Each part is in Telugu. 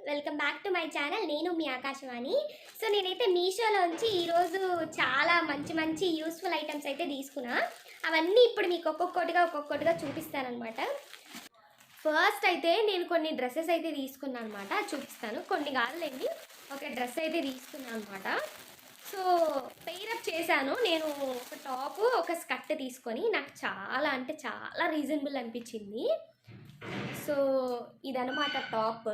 Welcome back to my channel. నేను మీ ఆకాశవాణి. సో నేనైతే మీషోలోంచి ఈరోజు చాలా మంచి మంచి యూస్ఫుల్ ఐటమ్స్ అయితే తీసుకున్నా. అవన్నీ ఇప్పుడు మీకు ఒక్కొక్కటిగా చూపిస్తానమాట. ఫస్ట్ అయితే నేను కొన్ని డ్రెస్సెస్ అయితే తీసుకున్నాను అనమాట, చూపిస్తాను. కొన్ని కాదులేండి, ఒక డ్రెస్ అయితే తీసుకున్నాను అనమాట. సో పెయిరప్ చేశాను నేను. ఒక టాప్ ఒక స్కర్ట్ తీసుకొని నాకు చాలా అంటే చాలా రీజనబుల్ అనిపించింది. సో ఇదనమాట టాప్.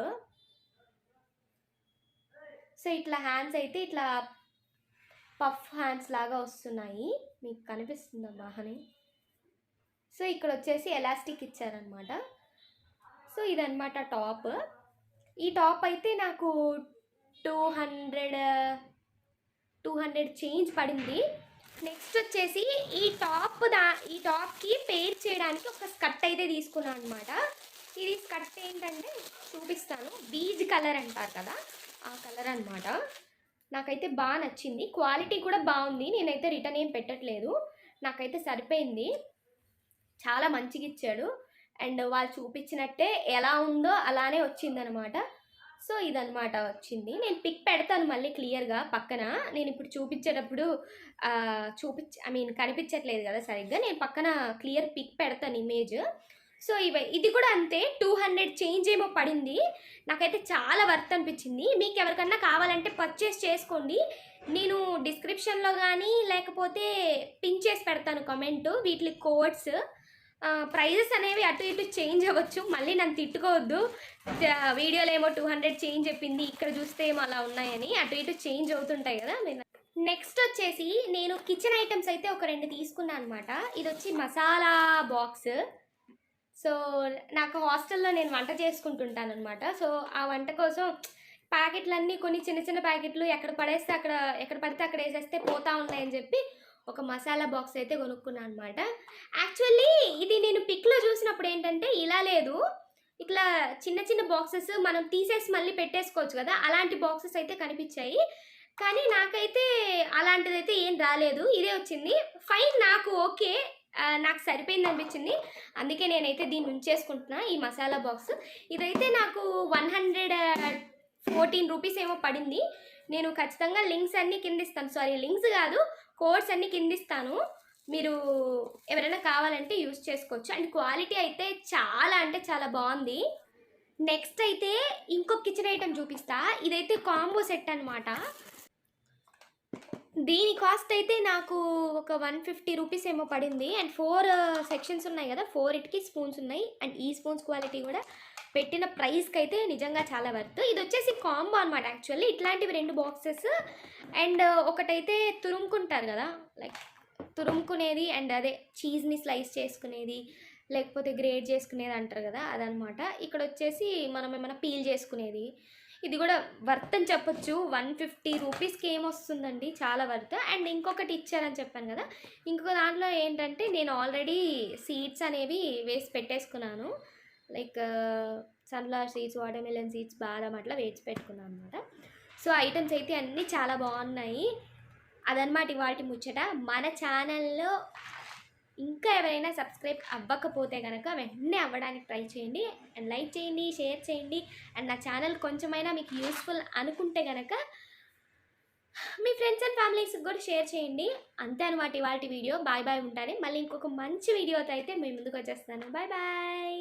సో ఇట్లా హ్యాండ్స్ అయితే ఇట్లా పఫ్ హ్యాండ్స్ లాగా వస్తున్నాయి, మీకు కనిపిస్తుందా బాగానే. సో ఇక్కడ వచ్చేసి ఎలాస్టిక్ ఇచ్చారనమాట. సో ఇదనమాట టాప్. ఈ టాప్ అయితే నాకు 200 చేంజ్ పడింది. నెక్స్ట్ వచ్చేసి ఈ టాప్కి పేర్ చేయడానికి ఒక స్కర్ట్ అయితే తీసుకున్నాను అనమాట. ఇది స్కర్ట్ ఏంటంటే చూపిస్తాను, బీజ్ కలర్ అంటారు కదా, ఆ కలర్ అనమాట. నాకైతే బాగా నచ్చింది, క్వాలిటీ కూడా బాగుంది. నేనైతే రిటర్న్ ఏం పెట్టట్లేదు, నాకైతే సరిపోయింది. చాలా మంచిగా ఇచ్చాడు అండ్ వాళ్ళు చూపించినట్టే ఎలా ఉందో అలానే వచ్చిందనమాట. సో ఇదనమాట వచ్చింది. నేను పిక్ పెడతాను మళ్ళీ క్లియర్గా పక్కన. నేను ఇప్పుడు చూపించేటప్పుడు కనిపించట్లేదు కదా సరిగ్గా, నేను పక్కన క్లియర్ పిక్ పెడతాను ఇమేజ్. సో ఇది కూడా అంతే, 200 చేంజ్ ఏమో పడింది. నాకైతే చాలా వర్త్ అనిపించింది. మీకు ఎవరికన్నా కావాలంటే పర్చేస్ చేసుకోండి. నేను డిస్క్రిప్షన్లో కానీ లేకపోతే పిన్ చేసి పెడతాను కమెంట్, వీటి కోడ్స్. ప్రైజెస్ అనేవి అటు ఇటు చేంజ్ అవ్వచ్చు, మళ్ళీ నన్ను తిట్టుకోవద్దు. వీడియోలో ఏమో 200 చేంజ్ చెప్పింది, ఇక్కడ చూస్తే ఏమో అలా ఉన్నాయని. అటు ఇటు చేంజ్ అవుతుంటాయి కదా. నెక్స్ట్ వచ్చేసి నేను కిచెన్ ఐటమ్స్ అయితే ఒక 2 తీసుకున్నాను అనమాట. ఇది వచ్చి మసాలా బాక్స్. సో నాకు హాస్టల్లో నేను వంట చేసుకుంటుంటాను అనమాట. సో ఆ వంట కోసం ప్యాకెట్లన్నీ కొన్ని చిన్న చిన్న ప్యాకెట్లు ఎక్కడ పడితే అక్కడ వేసేస్తే పోతా ఉన్నాయని చెప్పి ఒక మసాలా బాక్స్ అయితే కొనుక్కున్నాను అనమాట. యాక్చువల్లీ ఇది నేను పిక్లో చూసినప్పుడు ఏంటంటే ఇలా లేదు, ఇట్లా చిన్న చిన్న బాక్సెస్ మనం తీసేసి మళ్ళీ పెట్టేసుకోవచ్చు కదా, అలాంటి బాక్సెస్ అయితే కనిపించాయి. కానీ నాకైతే అలాంటిదైతే ఏం రాలేదు, ఇదే వచ్చింది. ఫైన్, నాకు ఓకే, నాకు సరిపోయింది అనిపించింది. అందుకే నేనైతే దీన్ని ఉంచేసుకుంటున్నా ఈ మసాలా బాక్స్. ఇదైతే నాకు 114 రూపీస్ ఏమో పడింది. నేను ఖచ్చితంగా లింక్స్ అన్నీ కింద ఇస్తాను, సారీ లింక్స్ కాదు, కోడ్స్ అన్నీ కింద ఇస్తాను. మీరు ఎవరైనా కావాలంటే యూజ్ చేసుకోవచ్చు. అండ్ క్వాలిటీ అయితే చాలా అంటే చాలా బాగుంది. నెక్స్ట్ అయితే ఇంకొక కిచెన్ ఐటమ్ చూపిస్తా. ఇదైతే కాంబో సెట్ అనమాట. దీని కాస్ట్ అయితే నాకు ఒక 150 రూపీస్ ఏమో పడింది. అండ్ 4 సెక్షన్స్ ఉన్నాయి కదా, 4 స్పూన్స్ ఉన్నాయి. అండ్ ఈ స్పూన్స్ క్వాలిటీ కూడా పెట్టిన ప్రైస్కి అయితే నిజంగా చాలా వర్త్. ఇది వచ్చేసి కాంబో అనమాట. యాక్చువల్లీ ఇట్లాంటివి 2 బాక్సెస్. అండ్ ఒకటైతే తురుముకుంటారు కదా, లైక్ తురుముకునేది, అండ్ అదే చీజ్ని స్లైస్ చేసుకునేది లేకపోతే గ్రేట్ చేసుకునేది అంటారు కదా, అదనమాట. ఇక్కడ వచ్చేసి మనం ఏమైనా పీల్ చేసుకునేది. ఇది కూడా వర్త్ అని చెప్పొచ్చు. 150 రూపీస్కి ఏమొస్తుందండి, చాలా వర్త్. అండ్ ఇంకొకటి ఇచ్చారని చెప్పాను కదా, ఇంకొక దాంట్లో ఏంటంటే నేను ఆల్రెడీ సీడ్స్ అనేవి వేసి పెట్టేసుకున్నాను. Like sunflower seeds, watermelon seeds, బాదం అట్లా వేసి పెట్టుకున్నాను అనమాట. సో ఐటమ్స్ అయితే అన్నీ చాలా బాగున్నాయి. అదనమాట ఇవాళ ముచ్చట. మన ఛానల్లో ఇంకా ఎవరైనా సబ్స్క్రైబ్ అవ్వకపోతే కనుక వెంటనే అవ్వడానికి ట్రై చేయండి. అండ్ లైక్ చేయండి, షేర్ చేయండి. అండ్ నా ఛానల్ కొంచెమైనా మీకు యూస్ఫుల్ అనుకుంటే కనుక మీ ఫ్రెండ్స్ అండ్ ఫ్యామిలీస్కి కూడా షేర్ చేయండి. అంతే అనమాట ఇవాళ వీడియో. బాయ్ బాయ్, ఉంటాను. మళ్ళీ ఇంకొక మంచి వీడియోతో అయితే మీ ముందుకు వచ్చేస్తాను. Bye bye.